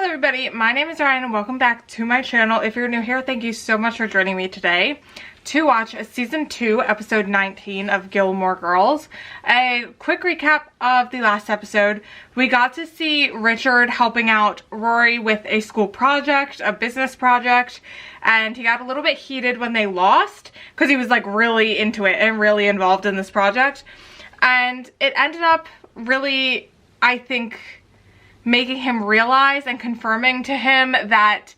everybody, my name is Ryan and welcome back to my channel. If you're new here, thank you so much for joining me today to watch season 2 episode 19 of Gilmore Girls. A quick recap of the last episode. We got to see Richard helping out Rory with a school project, a business project, and he got a little bit heated when they lost because he was like really into it and really involved in this project, and it ended up really, I think, making him realize and confirming to him that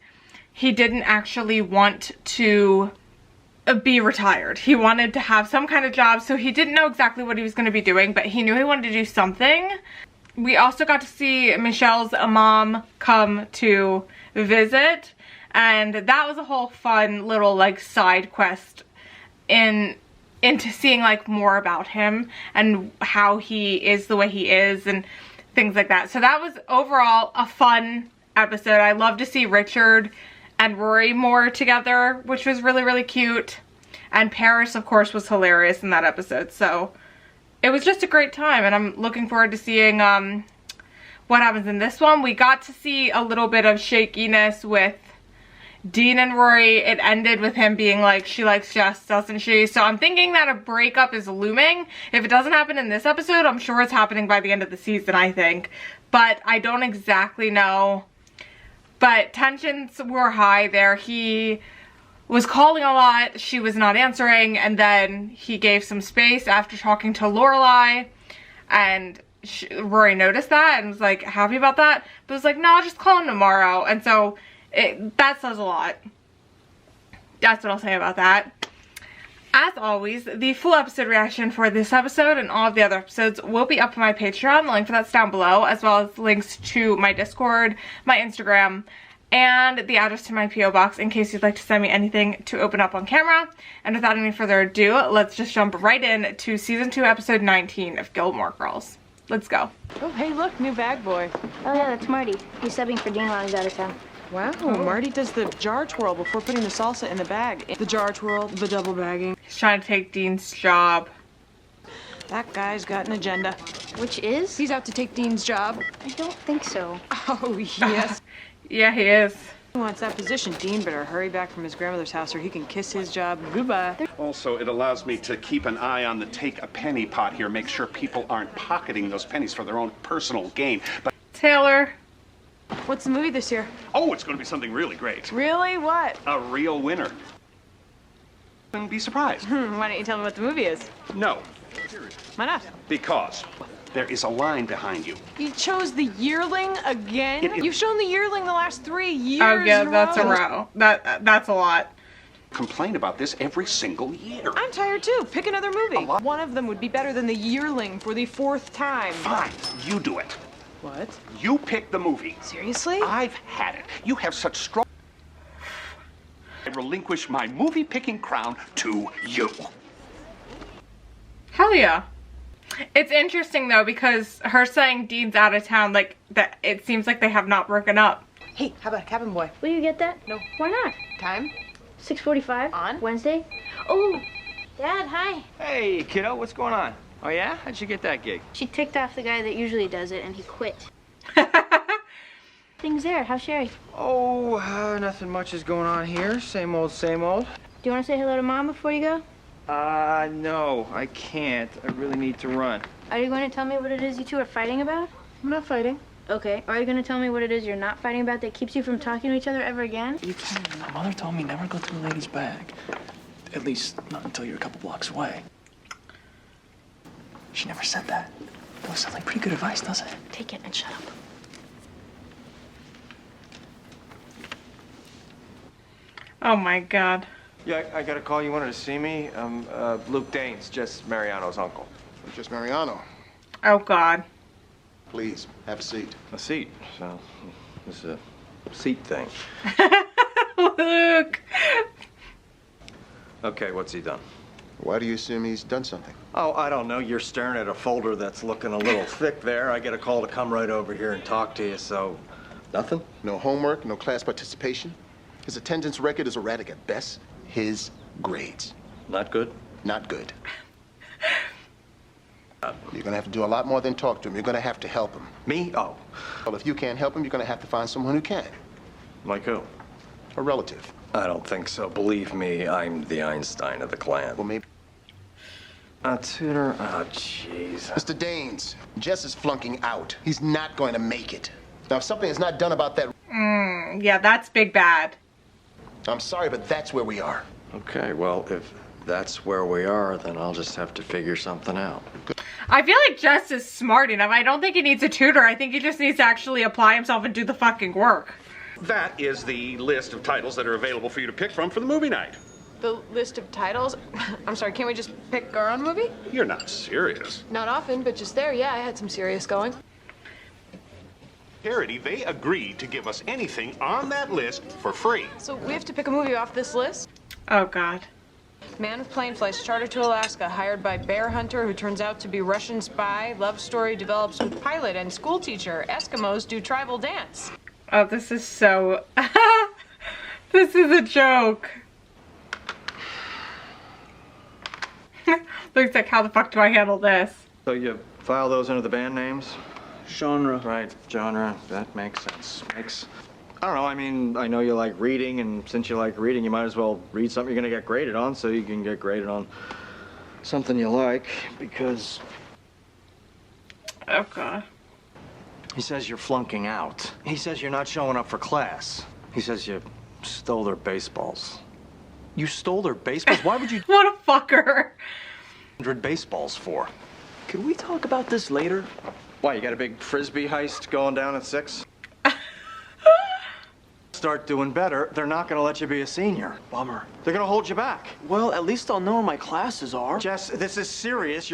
he didn't actually want to be retired. He wanted to have some kind of job, so he didn't know exactly what he was going to be doing, but he knew he wanted to do something. We also got to see Michelle's mom come to visit, and that was a whole fun little like side quest into seeing like more about him and how he is the way he is and things like that. So that was overall a fun episode. I love to see Richard and Rory more together, which was really, really cute. And Paris, of course, was hilarious in that episode. So it was just a great time, and I'm looking forward to seeing what happens in this one. We got to see a little bit of shakiness with Dean and Rory. It ended with him being like, she likes Jess, doesn't she? So I'm thinking that a breakup is looming. If it doesn't happen in this episode, I'm sure it's happening by the end of the season, I think. But I don't exactly know. But tensions were high there. He was calling a lot, she was not answering, and then he gave some space after talking to Lorelai, and Rory noticed that and was like happy about that, but was like, no, I'll just call him tomorrow. And so that says a lot. That's what I'll say about that. As always, the full episode reaction for this episode and all of the other episodes will be up on my Patreon. The link for that's down below, as well as links to my Discord, my Instagram, and the address to my P.O. box in case you'd like to send me anything to open up on camera. And without any further ado, let's just jump right in to season 2 episode 19 of Gilmore Girls. Let's go. Oh, hey, look, new bag boy. Oh yeah, that's Marty. He's subbing for Dean while he's out of town. Wow, Marty does the jar twirl before putting the salsa in the bag. The jar twirl, the double bagging. He's trying to take Dean's job. That guy's got an agenda. Which is? He's out to take Dean's job. I don't think so. Oh, yes. Yeah, he is. He wants that position. Dean better hurry back from his grandmother's house or he can kiss his job goodbye. Also, it allows me to keep an eye on the take a penny pot here, make sure people aren't pocketing those pennies for their own personal gain. But Taylor. What's the movie this year? oh, it's going to be something really great. Really? What? A real winner. And be surprised. Why don't you tell me what the movie is? No, Why not? because there is a line behind you. You chose the yearling again? It- You've shown the yearling the last 3 years. Oh yeah, in a that's a row. row. That's a lot. Complain about this every single year. I'm tired too. Pick another movie. A lot. One of them would be better than the yearling for the 4th time. Fine, you do it. What? You pick the movie. Seriously? I've had it. You have such strong... I relinquish my movie-picking crown to you. Hell yeah. It's interesting though, because her saying Dean's out of town, like, that it seems like they have not broken up. Hey, how about Cabin Boy? Will you get that? No. Why not? Time? 6:45 On? Wednesday. Oh, Dad, hi. Hey, kiddo, what's going on? Oh, yeah? How'd you get that gig? She ticked off the guy that usually does it, and he quit. Things there. How's Sherry? Oh, nothing much is going on here. Same old, same old. Do you want to say hello to Mom before you go? No, I can't. I really need to run. Are you going to tell me what it is you two are fighting about? I'm not fighting. Okay. Are you going to tell me what it is you're not fighting about that keeps you from talking to each other ever again? You can. My mother told me never go through a lady's bag. At least not until you're a couple blocks away. She never said that. That sounds like pretty good advice, doesn't it? Take it and shut up. Oh my god. Yeah, I got a call. You wanted to see me? Luke Danes, Jess Mariano's uncle. Just Mariano. Oh god. Please, have a seat. A seat. So, this is a seat thing. Luke. Okay, what's he done? Why do you assume he's done something? Oh, I don't know. You're staring at a folder that's looking a little thick there. I get a call to come right over here and talk to you, so... Nothing? No homework, no class participation. His attendance record is erratic at best. His grades. Not good? Not good. You You're gonna have to do a lot more than talk to him. You're gonna have to help him. Me? Oh. Well, if you can't help him, you're gonna have to find someone who can. Like who? A relative. I don't think so. Believe me, I'm the Einstein of the clan. Well, maybe. A tutor? Oh, jeez. Mr. Danes, Jess is flunking out. He's not going to make it. Now, if something is not done about that, Yeah, that's big bad. I'm sorry, but that's where we are. Okay, well, if that's where we are, then I'll just have to figure something out. I feel like Jess is smart enough. I don't think he needs a tutor. I think he just needs to actually apply himself and do the fucking work. That is the list of titles that are available for you to pick from for the movie night. The list of titles? I'm sorry, can't we just pick our own movie? You're not serious. Not often, but just there, yeah, I had some serious going. Charity, they agreed to give us anything on that list for free. So we have to pick a movie off this list? Oh, God. Man with plane flights, charter to Alaska, hired by bear hunter who turns out to be Russian spy. Love story develops with pilot and school teacher. Eskimos do tribal dance. Oh, this is so... This is a joke. Looks like, how the fuck do I handle this? So you file those under the band names? Genre. Right, genre. That makes sense. I don't know, I mean, I know you like reading, and since you like reading, you might as well read something you're gonna get graded on, so you can get graded on something you like, because... Oh, God. He says you're flunking out. He says you're not showing up for class. He says you stole their baseballs. You stole their baseballs? Why would you... What a fucker. 100 baseballs for? Could we talk about this later? Why, you got a big frisbee heist going down at 6? Start doing better, they're not gonna let you be a senior. Bummer. They're gonna hold you back. Well, at least I'll know where my classes are. Jess, this is serious.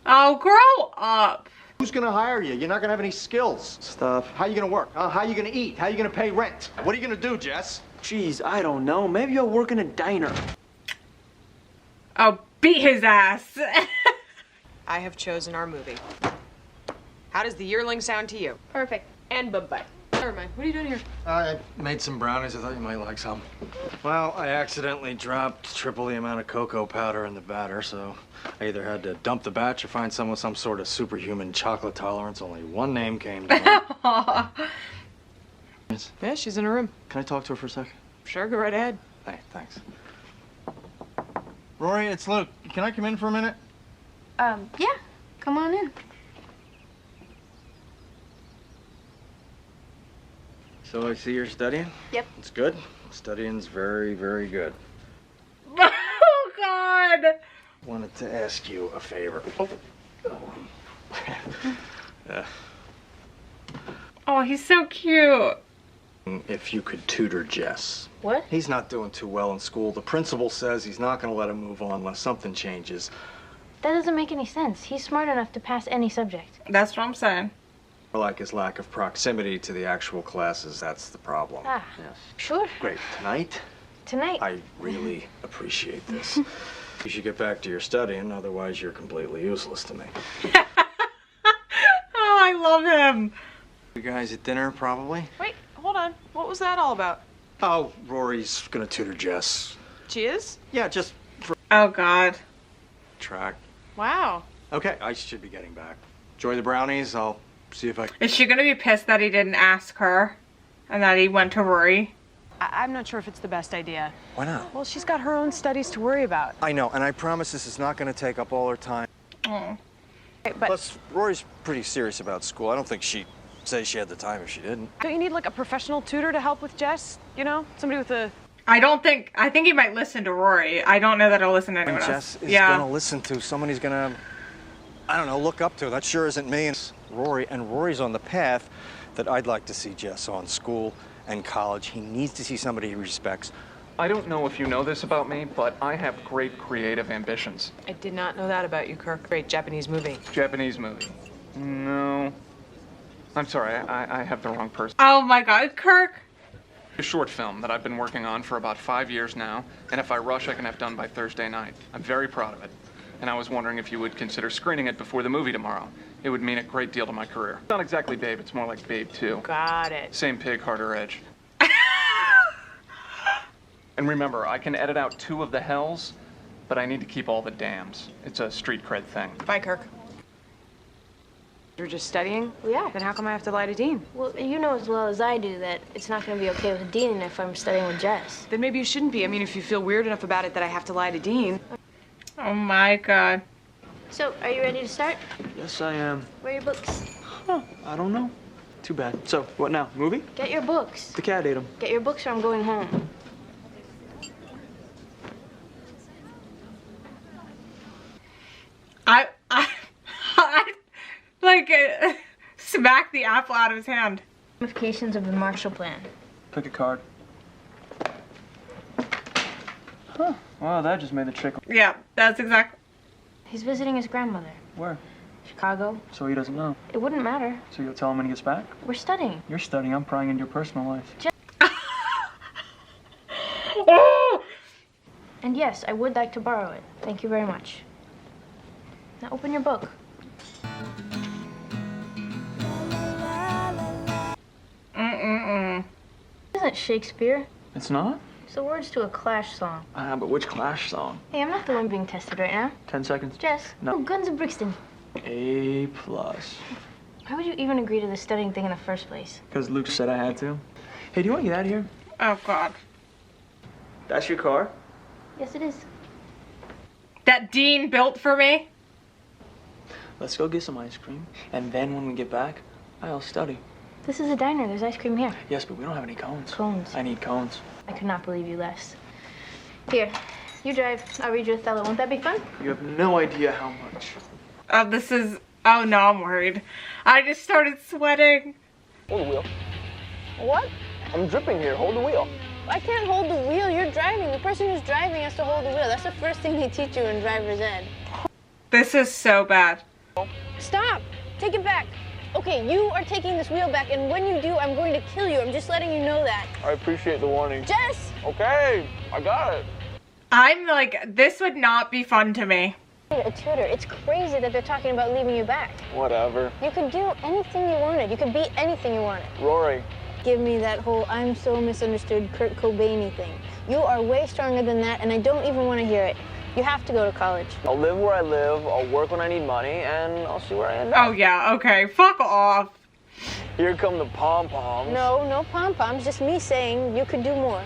Oh, grow up. Who's gonna hire you? You're not gonna have any skills. Stuff. How you gonna work? How you gonna eat? How you gonna pay rent? What are you gonna do, Jess? Geez, I don't know. Maybe I'll work in a diner. Oh, beat his ass. I have chosen our movie. How does The Yearling sound to you? Perfect. And bye-bye. Never mind. What are you doing here? I made some brownies. I thought you might like some. Well, I accidentally dropped triple the amount of cocoa powder in the batter, so I either had to dump the batch or find someone with some sort of superhuman chocolate tolerance. Only one name came to mind. Yeah, she's in her room. Can I talk to her for a second? Sure, go right ahead. Hey, thanks. Rory, it's Luke. Can I come in for a minute? Yeah. Come on in. So I see you're studying? Yep. It's good. Studying's very, very good. Oh, God. Wanted to ask you a favor. Oh, he's so cute. If you could tutor Jess. What? He's not doing too well in school. The principal says he's not going to let him move on unless something changes. That doesn't make any sense. He's smart enough to pass any subject. That's what I'm saying. Like his lack of proximity to the actual classes, that's the problem. Ah, Yes. sure. Great. Tonight, Tonight. I really appreciate this. You should get back to your studying, otherwise you're completely useless to me. Oh, I love him. You guys at dinner, probably? Wait, hold on. What was that all about? Oh, Rory's gonna tutor Jess. She is? Yeah, just for Oh, God. track. Wow. Okay, I should be getting back. Enjoy the brownies. I'll see if I can. Is she gonna be pissed that he didn't ask her and that he went to Rory? I'm not sure if it's the best idea. Why not? Well, she's got her own studies to worry about. I know, and I promise this is not gonna take up all her time. Oh. But Plus, Rory's pretty serious about school. I don't think she'd say she had the time if she didn't. don't you need like a professional tutor to help with Jess? You know, somebody with a... I think he might listen to Rory. I don't know that he'll listen to anyone Jess else. is gonna listen to, someone he's gonna, I don't know, look up to. That sure isn't me. It's Rory, and Rory's on the path that I'd like to see Jess on, school and college. He needs to see somebody he respects. I don't know if you know this about me, but I have great creative ambitions. I did not know that about you, Kirk. Great Japanese movie. Japanese movie. No. I'm sorry, I have the wrong person. Oh my God, Kirk. A short film that I've been working on for about 5 years now, and if I rush, I can have done by Thursday night. I'm very proud of it, and I was wondering if you would consider screening it before the movie tomorrow. It would mean a great deal to my career. Not exactly Babe, it's more like Babe 2. Got it. Same pig, harder edge. And remember, I can edit out 2 of the hells, but I need to keep all the dams. It's a street cred thing. Bye, Kirk. You're just studying? Yeah. Then how come I have to lie to Dean? Well, you know as well as I do that it's not going to be okay with Dean if I'm studying with Jess. Then maybe you shouldn't be. I mean, if you feel weird enough about it that I have to lie to Dean. Oh my god. So, are you ready to start? Yes, I am. Where are your books? Huh, I don't know. Too bad. So, what now? Movie? Get your books. The cat ate 'em. Get your books or I'm going home. I like smacked the apple out of his hand. Ramifications of the Marshall Plan. Pick a card. Huh. Wow, that just made the trick. Yeah, that's exactly. He's visiting his grandmother. Where? Chicago. So he doesn't know. It wouldn't matter. So you'll tell him when he gets back? We're studying. You're studying. I'm prying into your personal life. And yes, I would like to borrow it. Thank you very much. Now open your book. This isn't Shakespeare. It's not? It's the words to a Clash song. But which Clash song? Hey, I'm not the one being tested right now. 10 seconds. Jess. No. Oh, Guns of Brixton. A+. Why would you even agree to the studying thing in the first place? Because Luke said I had to. Hey, do you want to get out of here? Oh god. That's your car? Yes, it is. That Dean built for me? Let's go get some ice cream, and then when we get back, I'll study. This is a diner. There's ice cream here. Yes, but we don't have any cones. Cones. I need cones. I could not believe you less. Here, you drive. I'll read you Othello. Won't that be fun? You have no idea how much. Oh, this is... Oh no, I'm worried. I just started sweating. Hold the wheel. What? I'm dripping here. Hold the wheel. I can't hold the wheel. You're driving. The person who's driving has to hold the wheel. That's the first thing they teach you in driver's ed. This is so bad. Stop! Take it back. Okay, you are taking this wheel back, and when you do, I'm going to kill you. I'm just letting you know that. I appreciate the warning. Jess! Okay, I got it. I'm like, this would not be fun to me. A tutor. It's crazy that they're talking about leaving you back. Whatever. You could do anything you wanted. You could be anything you wanted. Rory. Give me that whole I'm so misunderstood Kurt Cobain-y thing. You are way stronger than that, and I don't even want to hear it. You have to go to college. I'll live where I live, I'll work when I need money, and I'll see where I end up. Oh yeah, okay, fuck off. Here come the pom-poms. No, no pom-poms, just me saying you could do more.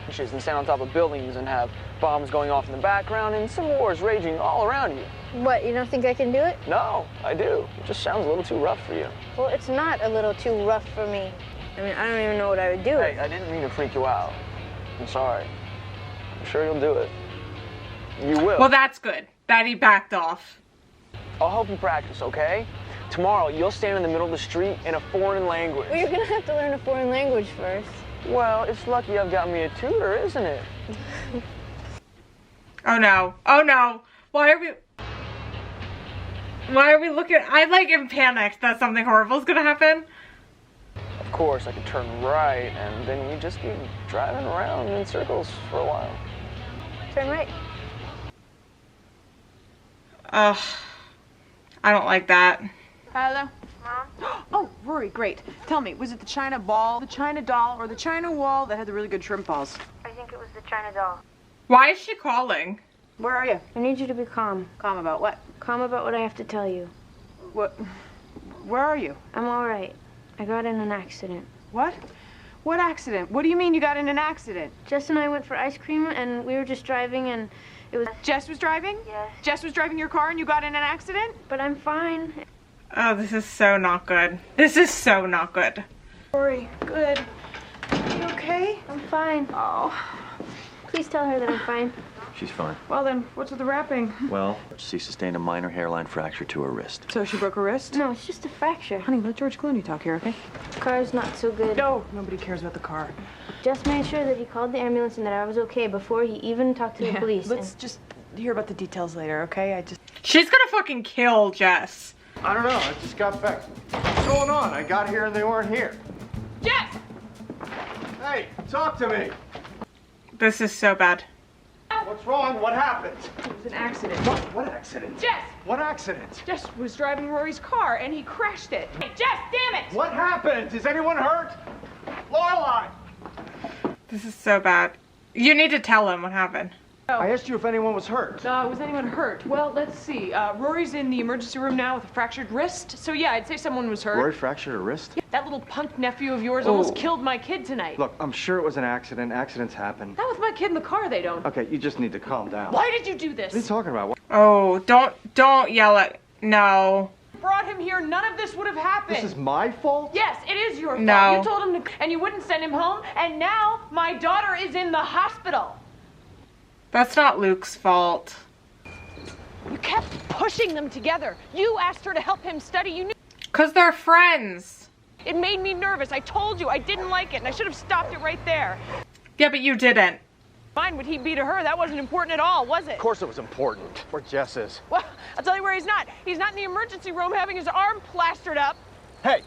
And stand on top of buildings and have bombs going off in the background and civil wars raging all around you. What, you don't think I can do it? No, I do. It just sounds a little too rough for you. Well, it's not a little too rough for me. I mean, I don't even know what I would do. Hey, I didn't mean to freak you out. I'm sorry. I'm sure you'll do it. You will. Well, that's good that he backed off. I'll help you practice, okay? Tomorrow, you'll stand in the middle of the street in a foreign language. Well, you're gonna have to learn a foreign language first. Well, it's lucky I've got me a tutor, isn't it? Oh no. Oh no. Why are we looking? I like am panicked that something horrible is gonna happen. Of course, I could turn right, and then you'd just be driving around in circles for a while. Turn right. Ugh. I don't like that. Hello? Oh, Rory, great. Tell me, was it the China ball, the China doll, or the China wall that had the really good shrimp balls? I think it was the China doll. Why is she calling? Where are you? I need you to be calm. Calm about what? Calm about what I have to tell you. What? Where are you? I'm all right. I got in an accident. What? What accident? What do you mean you got in an accident? Jess and I went for ice cream, and we were just driving, and it was... Jess was driving? Yes. Jess was driving your car and you got in an accident? But I'm fine. Oh, this is so not good. This is so not good. Rory, good. Are you okay? I'm fine. Oh. Please tell her that I'm fine. She's fine. Well then, what's with the wrapping? Well, she sustained a minor hairline fracture to her wrist. So she broke her wrist? No, it's just a fracture. Honey, let George Clooney talk here, okay? The car's not so good. No, nobody cares about the car. Just made sure that he called the ambulance and that I was okay before he even talked to the police. Let's just hear about the details later, okay? She's gonna fucking kill Jess. I don't know. I just got back. What's going on? I got here and they weren't here. Jess! Hey, talk to me. This is so bad. What's wrong? What happened? It was an accident. What accident? Jess! What accident? Jess was driving Rory's car and he crashed it. Hey, Jess, damn it! What happened? Is anyone hurt? Lorelai! This is so bad. You need to tell him what happened. I asked you if anyone was hurt. Was anyone hurt? Well, let's see. Rory's in the emergency room now with a fractured wrist. So yeah, I'd say someone was hurt. Rory fractured her wrist? That little punk nephew of yours almost killed my kid tonight. Look, I'm sure it was an accident. Accidents happen. Not with my kid in the car, they don't. Okay, you just need to calm down. Why did you do this? What are you talking about? Oh, don't yell at... No. Brought him here, none of this would have happened. This is my fault? Yes, it is your fault. No. You told him to, and you wouldn't send him home, and now my daughter is in the hospital. That's not Luke's fault. You kept pushing them together. You asked her to help him study. You knew. 'Cause they're friends. It made me nervous. I told you I didn't like it, and I should have stopped it right there. Yeah, but you didn't. Fine would he be to her? That wasn't important at all, was it? Of course it was important. Where Jess is. Well, I'll tell you where he's not. He's not in the emergency room having his arm plastered up. Hey,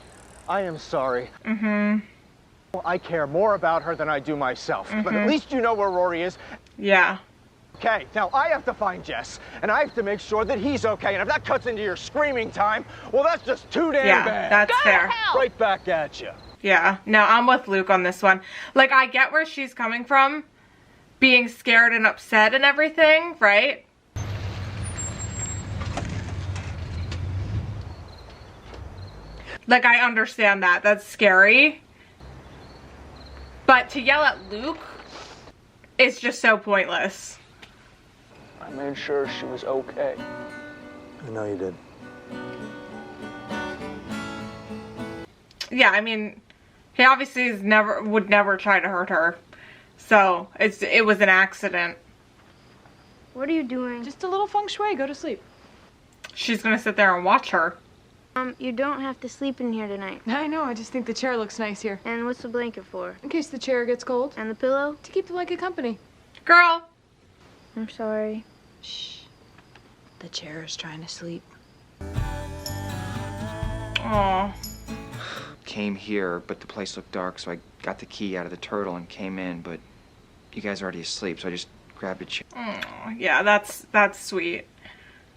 I am sorry. I care more about her than I do myself. But at least you know where Rory is. Yeah. Okay, now I have to find Jess, and I have to make sure that he's okay. And if that cuts into your screaming time, well, that's just too damn bad. Yeah, that's fair. Right back at you. Yeah. No, I'm with Luke on this one. Like, I get where she's coming from. Being scared and upset and everything, right? Like, I understand that. That's scary. But to yell at Luke is just so pointless. I made sure she was okay. I know you did. Yeah, I mean, he obviously would never try to hurt her. So, it was an accident. What are you doing? Just a little feng shui. Go to sleep. She's gonna sit there and watch her. You don't have to sleep in here tonight. I know. I just think the chair looks nice here. And what's the blanket for? In case the chair gets cold. And the pillow? To keep the blanket company. Girl! I'm sorry. Shh. The chair is trying to sleep. Aw. Came here, but the place looked dark, so I got the key out of the turtle and came in, but you guys are already asleep, so I just grabbed a chair. Aw, yeah, that's sweet.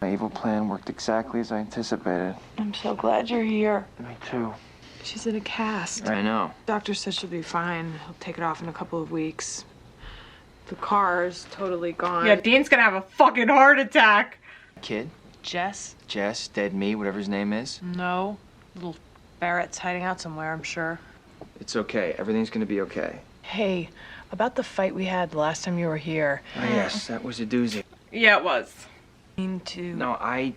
My evil plan worked exactly as I anticipated. I'm so glad you're here. Me too. She's in a cast. I know. Doctor said she'll be fine. He'll take it off in a couple of weeks. The car's totally gone. Yeah, Dean's gonna have a fucking heart attack. Kid? Jess? Jess, dead me, whatever his name is. No. Little Barrett's hiding out somewhere, I'm sure. It's okay. Everything's gonna be okay. Hey, about the fight we had the last time you were here. Oh, yes, that was a doozy. Yeah, it was. No, I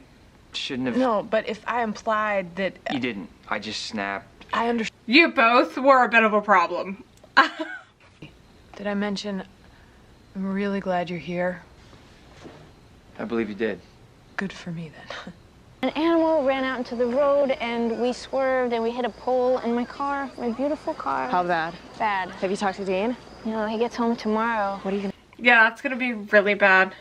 shouldn't have. No, but if I implied that... You didn't. I just snapped. I understand. You both were a bit of a problem. Did I mention I'm really glad you're here? I believe you did. Good for me, then. An animal ran out into the road, and we swerved, and we hit a pole, and my car, my beautiful car... How bad? Bad. Have you talked to Dean? No, he gets home tomorrow. What are you gonna... Yeah, that's gonna be really bad.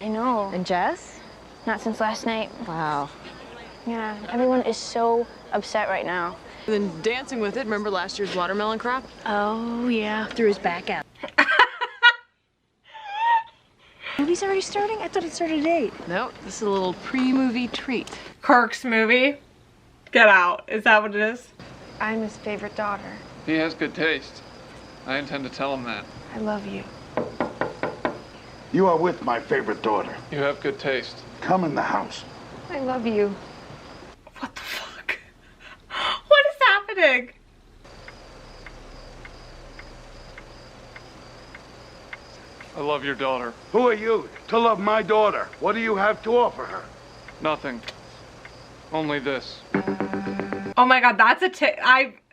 I know. And Jess? Not since last night. Wow. Yeah, everyone is so upset right now. Then dancing with it, remember last year's watermelon crop? Oh, yeah. Threw his back out. Movie's already starting? I thought it started at 8. No, this is a little pre-movie treat. Kirk's movie. Get Out. Is that what it is? I'm his favorite daughter. He has good taste. I intend to tell him that. I love you. You are with my favorite daughter. You have good taste. Come in the house. I love you. What the fuck? What is happening? I love your daughter. Who are you to love my daughter? What do you have to offer her? Nothing. Only this. Oh my god, that's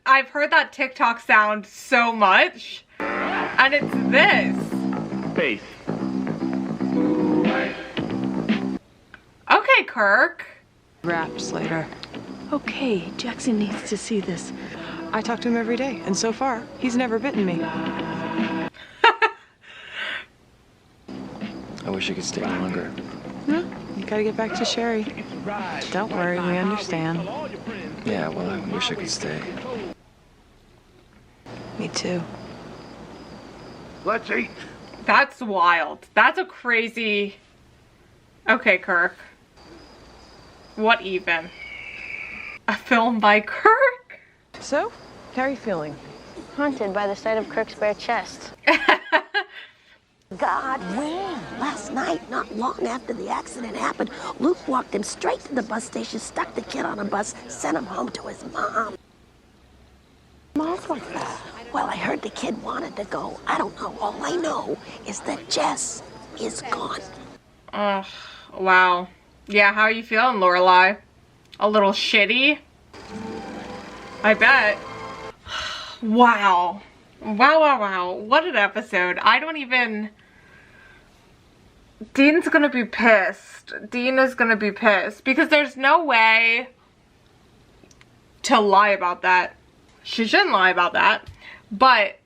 I've heard that TikTok sound so much. And it's this. Faith. Okay, Kirk. Wraps later. Okay, Jackson needs to see this. I talk to him every day, and so far, he's never bitten me. I wish I could stay longer. No, you gotta get back to Sherry. Don't worry, we understand. Yeah, well, I wish I could stay. Me too. Let's eat. That's wild. That's a crazy... Okay, Kirk. What even? A film by Kirk? So, how are you feeling? Haunted by the sight of Kirk's bare chest. God, when? Last night, not long after the accident happened, Luke walked him straight to the bus station, stuck the kid on a bus, sent him home to his mom. Mom's like that. Well, I heard the kid wanted to go. I don't know. All I know is that Jess is gone. Oh, wow. Yeah, how are you feeling, Lorelai? A little shitty? I bet. Wow. Wow. What an episode. I don't even... Dean's gonna be pissed. Dean is gonna be pissed. Because there's no way to lie about that. She shouldn't lie about that. But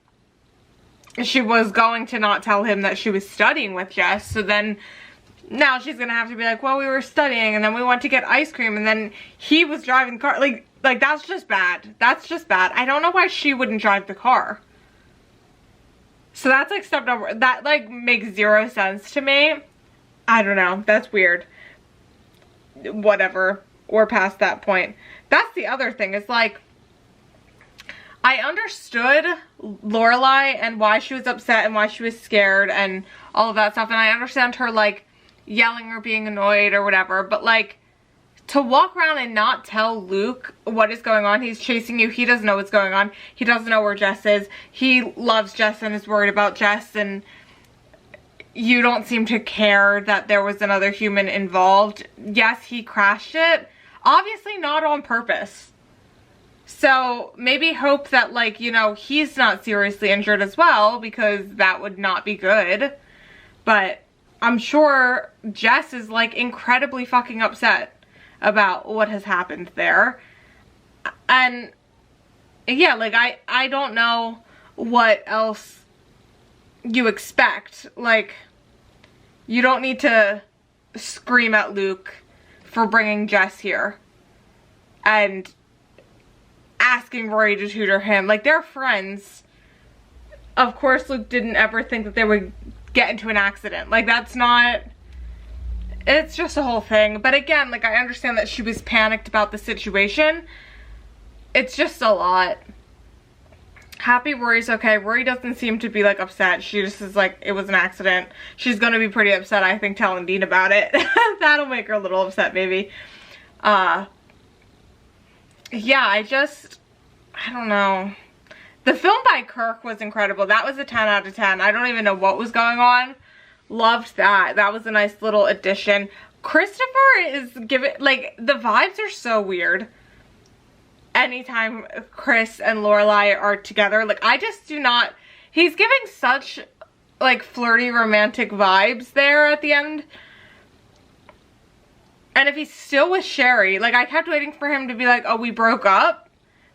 she was going to not tell him that she was studying with Jess. So then now she's gonna have to be like, well, we were studying and then we went to get ice cream and then he was driving the car. Like that's just bad. That's just bad. I don't know why she wouldn't drive the car. So that's like step number, that like makes zero sense to me. I don't know. That's weird. Whatever. We're past that point. That's the other thing. It's like, I understood Lorelai and why she was upset and why she was scared and all of that stuff. And I understand her like yelling or being annoyed or whatever. But like to walk around and not tell Luke what is going on. He's chasing you. He doesn't know what's going on. He doesn't know where Jess is. He loves Jess and is worried about Jess. And you don't seem to care that there was another human involved. Yes, he crashed it. Obviously not on purpose. So maybe hope that, like, you know, he's not seriously injured as well, because that would not be good. But I'm sure Jess is like incredibly fucking upset about what has happened there. And yeah, like I don't know what else you expect. Like, you don't need to scream at Luke for bringing Jess here and asking Rory to tutor him. Like, they're friends. Of course Luke didn't ever think that they would get into an accident. Like, that's not... It's just a whole thing. But again, like, I understand that she was panicked about the situation. It's just a lot. Happy Rory's okay. Rory doesn't seem to be, like, upset. She just is like, it was an accident. She's gonna be pretty upset, I think, telling Dean about it. That'll make her a little upset, maybe. Yeah, I don't know. The film by Kirk was incredible. That was a 10 out of 10. I don't even know what was going on. Loved that. That was a nice little addition. Christopher is giving, like, the vibes are so weird. Anytime Chris and Lorelai are together, like, I just do not, he's giving such, like, flirty romantic vibes there at the end. And if he's still with Sherry, like, I kept waiting for him to be like, oh, we broke up,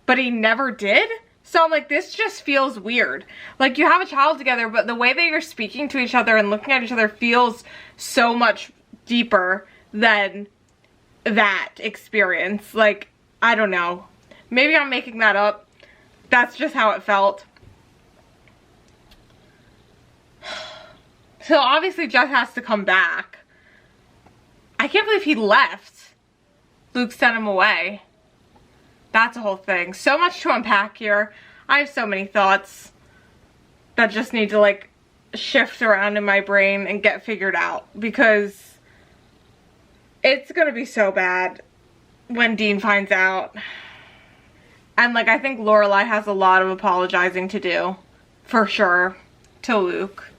but he never did. So I'm like, this just feels weird. Like, you have a child together, but the way that you're speaking to each other and looking at each other feels so much deeper than that experience. Like, I don't know. Maybe I'm making that up. That's just how it felt. So obviously Jess has to come back. I can't believe he left. Luke sent him away. That's a whole thing. So much to unpack here. I have so many thoughts that just need to, like, shift around in my brain and get figured out, because it's gonna be so bad when Dean finds out. And, like, I think Lorelai has a lot of apologizing to do, for sure, to Luke.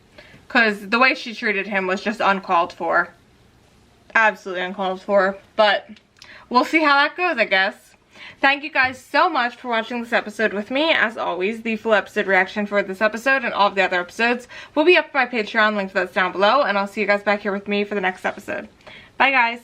Because the way she treated him was just uncalled for. Absolutely uncalled for. But we'll see how that goes, I guess. Thank you guys so much for watching this episode with me. As always, the full episode reaction for this episode and all of the other episodes will be up on my Patreon. Link to that's down below. And I'll see you guys back here with me for the next episode. Bye, guys.